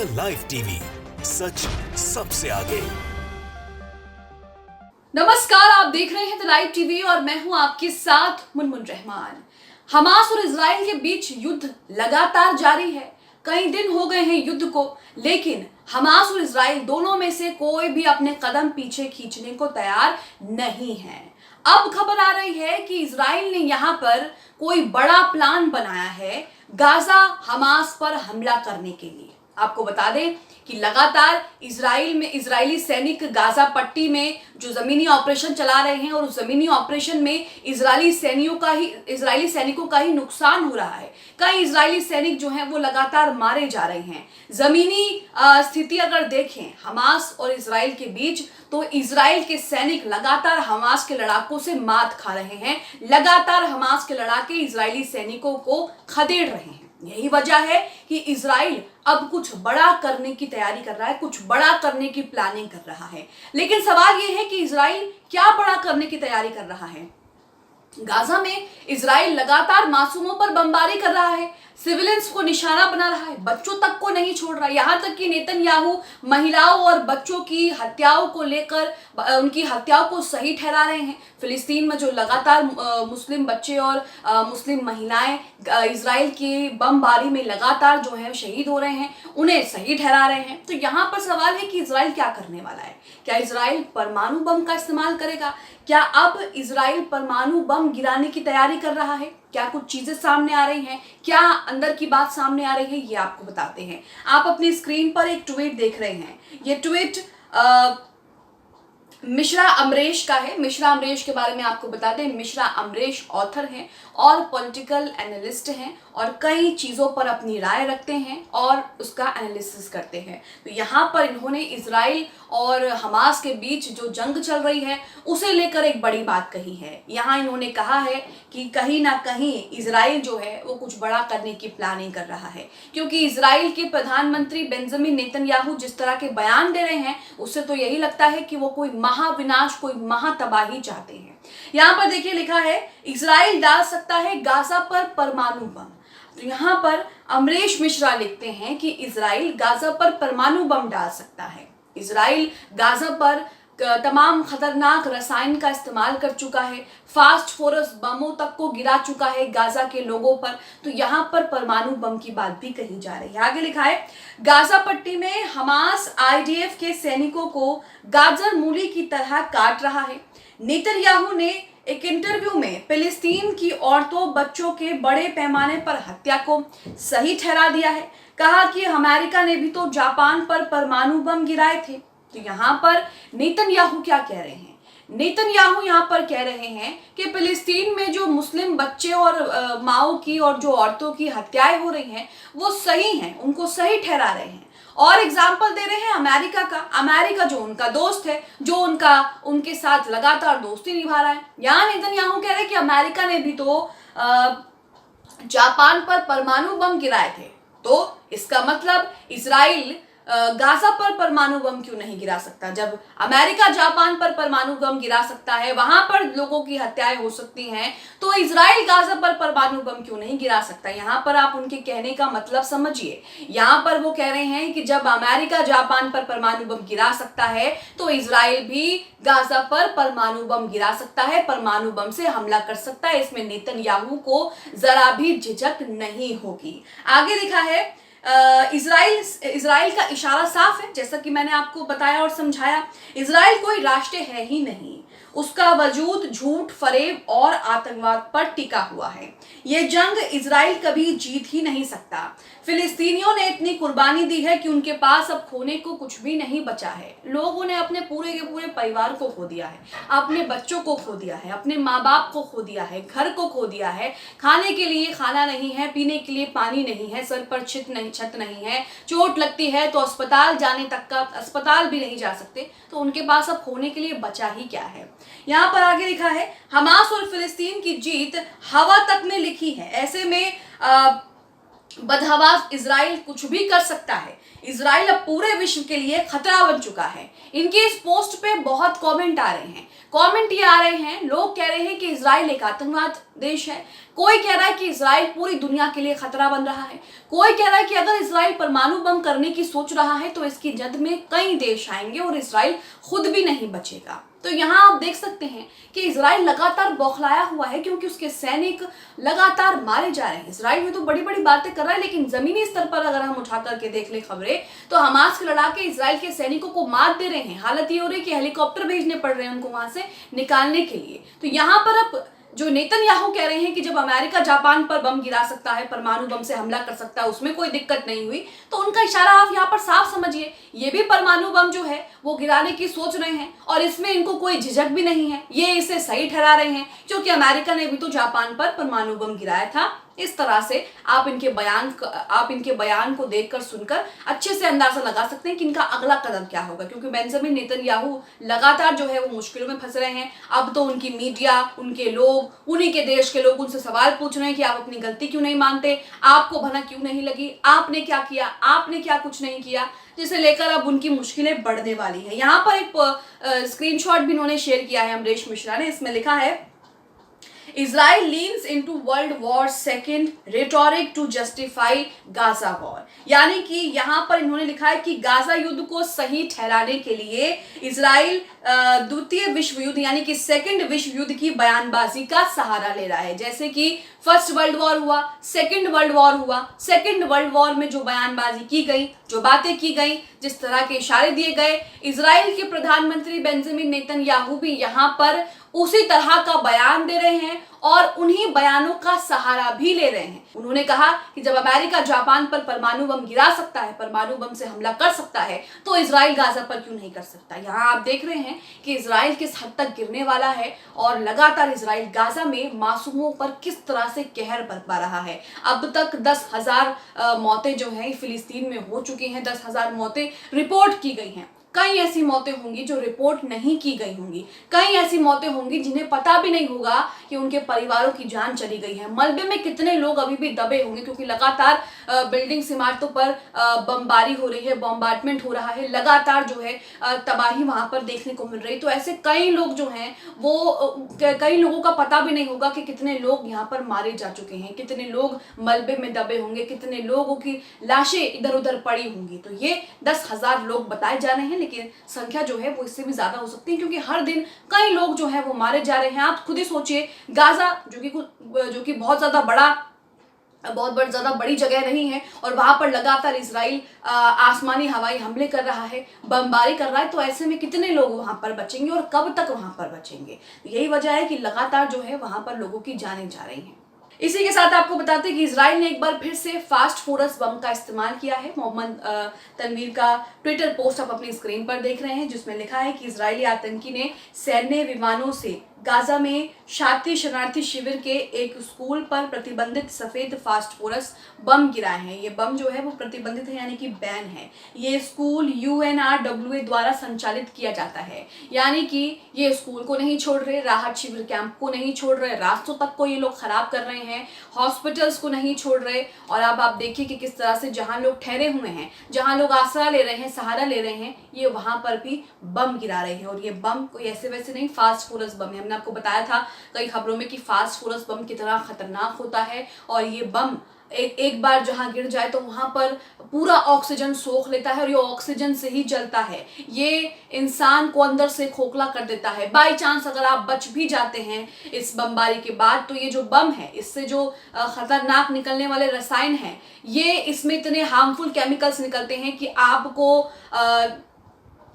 The live TV, सच सबसे आगे। नमस्कार, आप देख रहे हैं द लाइव टीवी और मैं हूं आपके साथ मुनमुन रहमान। हमास और इजराइल के बीच युद्ध लगातार जारी है। कई दिन हो गए हैं युद्ध को, लेकिन हमास और इजराइल दोनों में से कोई भी अपने कदम पीछे खींचने को तैयार नहीं है। अब खबर आ रही है कि इजराइल ने यहां पर कोई बड़ा प्लान बनाया है गाजा हमास पर हमला करने के लिए। आपको बता दें कि लगातार इजरायली सैनिक गाजा पट्टी में जो जमीनी ऑपरेशन चला रहे हैं और उस जमीनी ऑपरेशन में इजरायली सैनिकों का ही नुकसान हो रहा है। कई इजरायली सैनिक जो हैं वो लगातार मारे जा रहे हैं। जमीनी स्थिति अगर देखें हमास और इजराइल के बीच, तो इजराइल के सैनिक लगातार हमास के लड़ाकों से मात खा रहे हैं। लगातार हमास के लड़ाके इजरायली सैनिकों को खदेड़ रहे हैं। यही वजह है कि इजराइल अब कुछ बड़ा करने की तैयारी कर रहा है, कुछ बड़ा करने की प्लानिंग कर रहा है। लेकिन सवाल यह है कि इजराइल क्या बड़ा करने की तैयारी कर रहा है। गाजा में इजराइल लगातार मासूमों पर बमबारी कर रहा है, सिविलियंस को निशाना बना रहा है, बच्चों तक को नहीं छोड़ रहा। यहां तक कि नेतन्याहू महिलाओं और बच्चों की हत्याओं को लेकर उनकी हत्याओं को सही ठहरा रहे हैं। फिलिस्तीन में जो लगातार मुस्लिम बच्चे और मुस्लिम महिलाएं इजराइल की बमबारी में लगातार जो है शहीद हो रहे हैं, उन्हें सही ठहरा रहे हैं। तो यहाँ पर सवाल है कि इजराइल क्या करने वाला है। क्या इजराइल परमाणु बम का इस्तेमाल करेगा? क्या अब इजराइल परमाणु बम गिराने की तैयारी कर रहा है? क्या कुछ चीजें सामने आ रही हैं? क्या अंदर की बात सामने आ रही है? ये आपको बताते हैं। आप अपनी स्क्रीन पर एक ट्वीट देख रहे हैं। ये ट्वीट मिश्रा अमरेश का है। मिश्रा अमरेश के बारे में आपको बता दें, मिश्रा अमरेश ऑथर हैं और पॉलिटिकल एनालिस्ट हैं और कई चीज़ों पर अपनी राय रखते हैं और उसका एनालिसिस करते हैं। तो यहाँ पर इन्होंने इजराइल और हमास के बीच जो जंग चल रही है उसे लेकर एक बड़ी बात कही है। यहाँ इन्होंने कहा है कि कहीं ना कहीं इजराइल जो है वो कुछ बड़ा करने की प्लानिंग कर रहा है, क्योंकि इजराइल के प्रधानमंत्री बेंजामिन नेतन्याहू जिस तरह के बयान दे रहे हैं उससे तो यही लगता है कि वो कोई महाविनाश, कोई महातबाही चाहते हैं। यहाँ पर देखिए लिखा है, इजराइल डाल सकता है गाजा पर परमाणु बम। तो यहाँ पर अमरेश मिश्रा लिखते हैं कि इजराइल गाजा पर परमाणु बम डाल सकता है। इजराइल गाजा पर तमाम खतरनाक रसायन का इस्तेमाल कर चुका है, फास्फोरस बमों तक को गिरा चुका है गाजा के लोगों पर। तो यहाँ पर परमाणु बम की बात भी कही जा रही है। आगे लिखा है, गाजा पट्टी में हमास आईडीएफ के सैनिकों को गाजर मूली की तरह काट रहा है। नेतन्याहू ने एक इंटरव्यू में फिलिस्तीन की औरतों बच्चों के बड़े पैमाने पर हत्या को सही ठहरा दिया है। कहा कि अमेरिका ने भी तो जापान पर परमाणु बम गिराए थे। तो यहाँ पर नेतन्याहू क्या कह रहे हैं? नेतन्याहू यहाँ पर कह रहे हैं कि फिलिस्तीन में जो मुस्लिम बच्चे और माओ की और जो औरतों की हत्याएं हो रही हैं वो सही हैं, उनको सही ठहरा रहे हैं। और एग्जाम्पल दे रहे हैं अमेरिका का। अमेरिका जो उनका दोस्त है, जो उनके साथ लगातार दोस्ती निभा रहा है। यहाँ नेतन्याहू कह रहे हैं कि अमेरिका ने भी तो जापान पर परमाणु बम गिराए थे। तो इसका मतलब इजराइल गाजा पर परमाणु बम क्यों नहीं गिरा सकता? जब अमेरिका जापान पर परमाणु बम गिरा सकता है, वहां पर लोगों की हत्याएं हो सकती हैं, तो इजराइल गाजा पर परमाणु बम क्यों नहीं गिरा सकता? यहां पर आप उनके कहने का मतलब समझिए। यहां पर वो कह रहे हैं कि जब अमेरिका जापान पर परमाणु बम गिरा सकता है तो इजराइल भी गाजा पर परमाणु बम गिरा सकता है, परमाणु बम से हमला कर सकता है। इसमें नेतन्याहू को जरा भी झिझक नहीं होगी। आगे लिखा है, इजराइल का इशारा साफ है, जैसा कि मैंने आपको बताया और समझाया। इजराइल कोई राष्ट्र है ही नहीं, उसका वजूद झूठ, फरेब और आतंकवाद पर टिका हुआ है। यह जंग इजराइल कभी जीत ही नहीं सकता। फिलिस्तीनियों ने इतनी कुर्बानी दी है कि उनके पास अब खोने को कुछ भी नहीं बचा है। लोगों ने अपने पूरे के पूरे परिवार को खो दिया है, अपने बच्चों को खो दिया है, अपने माँ बाप को खो दिया है, घर को खो दिया है। खाने के लिए खाना नहीं है, पीने के लिए पानी नहीं है, सर पर छत नहीं है, चोट लगती है तो अस्पताल भी नहीं जा सकते। तो उनके पास अब खोने के लिए बचा ही क्या है? यहाँ पर आगे लिखा है, हमास और फिलिस्तीन की जीत हवा तक में लिखी है। ऐसे में बदहवास इजराइल कुछ भी कर सकता है। इजराइल अब पूरे विश्व के लिए खतरा बन चुका है। इनके इस पोस्ट पे बहुत कमेंट आ रहे हैं। कमेंट ये आ रहे हैं, लोग कह रहे हैं कि इजराइल एक आतंकवाद देश है। कोई कह रहा है कि इजराइल पूरी दुनिया के लिए खतरा बन रहा है। कोई कह रहा है कि अगर इजराइल परमाणु बम करने की सोच रहा है तो इसकी जद में कई देश आएंगे और इजराइल खुद भी नहीं बचेगा। तो यहाँ आप देख सकते हैं कि इजराइल लगातार बौखलाया हुआ है क्योंकि उसके सैनिक लगातार मारे जा रहे हैं। इजराइल में तो बड़ी बड़ी बातें कर रहा है, लेकिन जमीनी स्तर पर अगर हम उठा करके देख ले खबरें तो हमास के लड़ाके इजराइल के सैनिकों को मार दे रहे हैं। हालत ये हो रही है कि हेलीकॉप्टर भेजने पड़ रहे हैं उनको वहां से निकालने के लिए। तो यहाँ पर अब जो नेतन्याहू कह रहे हैं कि जब अमेरिका जापान पर बम गिरा सकता है, परमाणु बम से हमला कर सकता है, उसमें कोई दिक्कत नहीं हुई, तो उनका इशारा आप यहाँ पर साफ समझिए। ये भी परमाणु बम जो है वो गिराने की सोच रहे हैं और इसमें इनको कोई झिझक भी नहीं है। ये इसे सही ठहरा रहे हैं क्योंकि अमेरिका ने भी तो जापान पर परमाणु बम गिराया था। इस तरह से आप इनके बयान को देखकर सुनकर अच्छे से अंदाजा लगा सकते हैं कि इनका अगला कदम क्या होगा, क्योंकि बेंजामिन नेतन्याहू लगातार जो है वो मुश्किलों में फंस रहे हैं। अब तो उनकी मीडिया, उनके लोग, उन्हीं के देश के लोग उनसे सवाल पूछ रहे हैं कि आप अपनी गलती क्यों नहीं मानते, आपको भनक क्यों नहीं लगी, आपने क्या किया, आपने क्या कुछ नहीं किया, जिसे लेकर अब उनकी मुश्किलें बढ़ने वाली है। यहाँ पर एक स्क्रीनशॉट भी इन्होंने शेयर किया है अमरीश मिश्रा ने। इसमें लिखा है, Israel leans into World War II rhetoric to justify Gaza war। यानी कि यहाँ पर इन्होंने लिखा है कि गाजा युद्ध को सही ठहराने के लिए इजराइल द्वितीय विश्व युद्ध यानी कि सेकंड विश्व युद्ध की बयानबाजी का सहारा ले रहा है। जैसे कि फर्स्ट वर्ल्ड वॉर हुआ, सेकंड वर्ल्ड वॉर हुआ, सेकंड वर्ल्ड वॉर में जो बयानबाजी की गई, जो बातें की गई, जिस तरह के इशारे दिए गए, इजराइल के प्रधानमंत्री बेंजामिन नेतन्याहू भी यहाँ पर उसी तरह का बयान दे रहे हैं और उन्हीं बयानों का सहारा भी ले रहे हैं। उन्होंने कहा कि जब अमेरिका जापान पर परमाणु बम गिरा सकता है, परमाणु बम से हमला कर सकता है, तो इजराइल गाजा पर क्यों नहीं कर सकता। यहाँ आप देख रहे हैं कि इजराइल किस हद तक गिरने वाला है और लगातार इजराइल गाजा में मासूमों पर किस तरह से कहर बरपा रहा है। अब तक 10,000 मौतें जो हैं फिलिस्तीन में हो चुकी हैं, 10,000 मौतें रिपोर्ट की गई हैं। कई ऐसी मौतें होंगी जो रिपोर्ट नहीं की गई होंगी, कई ऐसी मौतें होंगी जिन्हें पता भी नहीं होगा कि उनके परिवारों की जान चली गई है। मलबे में कितने लोग अभी भी दबे होंगे क्योंकि लगातार बिल्डिंग्स, इमारतों पर बमबारी हो रही है, बॉम्बार्डमेंट हो रहा है, लगातार जो है तबाही वहां पर देखने को मिल रही। तो ऐसे कई लोग जो हैं वो कई लोगों का पता भी नहीं होगा कि कितने लोग यहाँ पर मारे जा चुके हैं, कितने लोग मलबे में दबे होंगे, कितने लोगों की लाशें इधर उधर पड़ी होंगी। तो ये 10,000 लोग बताए जा रहे हैं, लेकिन संख्या जो है वो इससे भी ज्यादा हो सकती है क्योंकि हर दिन कई लोग जो है वो मारे जा रहे हैं। आप खुद ही सोचिए, गाजा जो कि बहुत ज्यादा बड़ी जगह नहीं है और वहां पर लगातार इजराइल आसमानी हवाई हमले कर रहा है, बमबारी कर रहा है, तो ऐसे में कितने लोग वहां पर बचेंगे और कब तक वहां पर बचेंगे। यही वजह है कि लगातार जो है वहां पर लोगों की जानें जा रही हैं। इसी के साथ आपको बताते हैं कि इजराइल ने एक बार फिर से फास्फोरस बम का इस्तेमाल किया है। मोहम्मद तनवीर का ट्विटर पोस्ट आप अपनी स्क्रीन पर देख रहे हैं, जिसमें लिखा है कि इजरायली आतंकी ने सैन्य विमानों से गाजा में शाती शरणार्थी शिविर के एक स्कूल पर प्रतिबंधित सफेद फास्फोरस बम गिराए हैं। ये बम जो है वो प्रतिबंधित है यानी कि बैन है। ये स्कूल UNRWA द्वारा संचालित किया जाता है, यानी कि ये स्कूल को नहीं छोड़ रहे, राहत शिविर कैंप को नहीं छोड़ रहे, रास्तों तक को ये लोग खराब कर रहे हैं, हॉस्पिटल्स को नहीं छोड़ रहे। और अब आप देखिए कि किस तरह से जहां लोग ठहरे हुए हैं, जहां लोग आसरा ले रहे हैं, सहारा ले रहे हैं, ये वहां पर भी बम गिरा रहे हैं। और ये बम कोई ऐसे वैसे नहीं, फास्फोरस बम है। हमने आपको बताया था कई खबरों में कि फास्फोरस बम कितना खतरनाक होता है और ये बम एक बार जहां गिर जाए तो वहां पर पूरा ऑक्सीजन सोख लेता है और ये ऑक्सीजन से ही जलता है। ये इंसान को अंदर से खोखला कर देता है। बाई चांस अगर आप बच भी जाते हैं इस बमबारी के बाद, तो ये जो बम है, इससे जो खतरनाक निकलने वाले रसायन हैं, ये इसमें इतने हार्मफुल केमिकल्स निकलते हैं कि आपको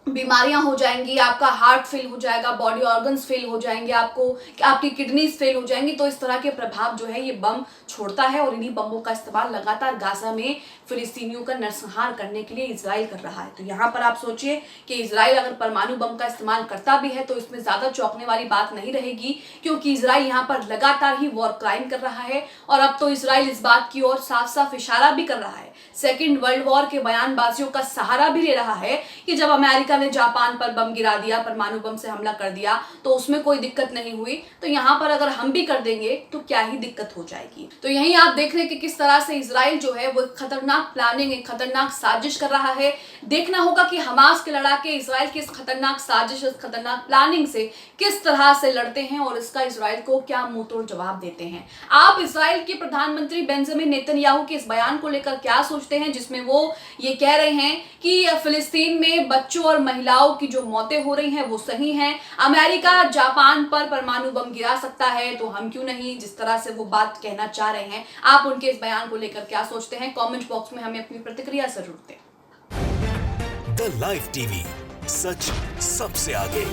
बीमारियां हो जाएंगी, आपका हार्ट फेल हो जाएगा, बॉडी ऑर्गन्स फेल हो जाएंगे, आपकी किडनीज फेल हो जाएंगी। तो इस तरह के प्रभाव जो है ये बम छोड़ता है और इन्हीं बमों का इस्तेमाल लगातार गाजा में फिलिस्तीनियों का नरसंहार करने के लिए इजराइल कर रहा है। तो यहाँ पर आप सोचिए कि इजराइल अगर परमाणु बम का इस्तेमाल करता भी है तो इसमें ज्यादा चौंकने वाली बात नहीं रहेगी, क्योंकि इजराइल यहाँ पर लगातार ही वॉर क्राइम कर रहा है। और अब तो इजराइल इस बात की ओर साफ साफ इशारा भी कर रहा है, सेकेंड वर्ल्ड वॉर के बयानबाजियों का सहारा भी ले रहा है कि जब अमेरिका अमेरिका ने जापान पर बम गिरा दिया, परमाणु बम से हमला कर दिया, तो उसमें कोई दिक्कत नहीं हुई, तो यहाँ पर अगर हम भी कर देंगे तो क्या ही दिक्कत हो जाएगी। तो यहीं आप देख रहे हैं कि किस तरह से इजराइल जो है वो खतरनाक प्लानिंग, एक खतरनाक साजिश कर रहा है। देखना होगा कि हमास के लड़ाके इजराइल की इस खतरनाक साजिश, इस खतरनाक प्लानिंग से किस तरह से लड़ते हैं और इसका इजराइल को क्या मुंहतोड़ जवाब देते हैं। आप इजराइल के प्रधानमंत्री बेंजामिन नेतन्याहू के इस बयान को लेकर क्या सोचते हैं, जिसमें वो ये कह रहे हैं कि फिलिस्तीन में बच्चों और महिलाओं की जो मौतें हो रही हैं वो सही हैं, अमेरिका जापान पर परमाणु बम गिरा सकता है तो हम क्यों नहीं, जिस तरह से वो बात कहना चाह रहे हैं, आप उनके इस बयान को लेकर क्या सोचते हैं, कमेंट बॉक्स में हमें अपनी प्रतिक्रिया जरूर दें। द लाइव टीवी, सच सबसे आगे।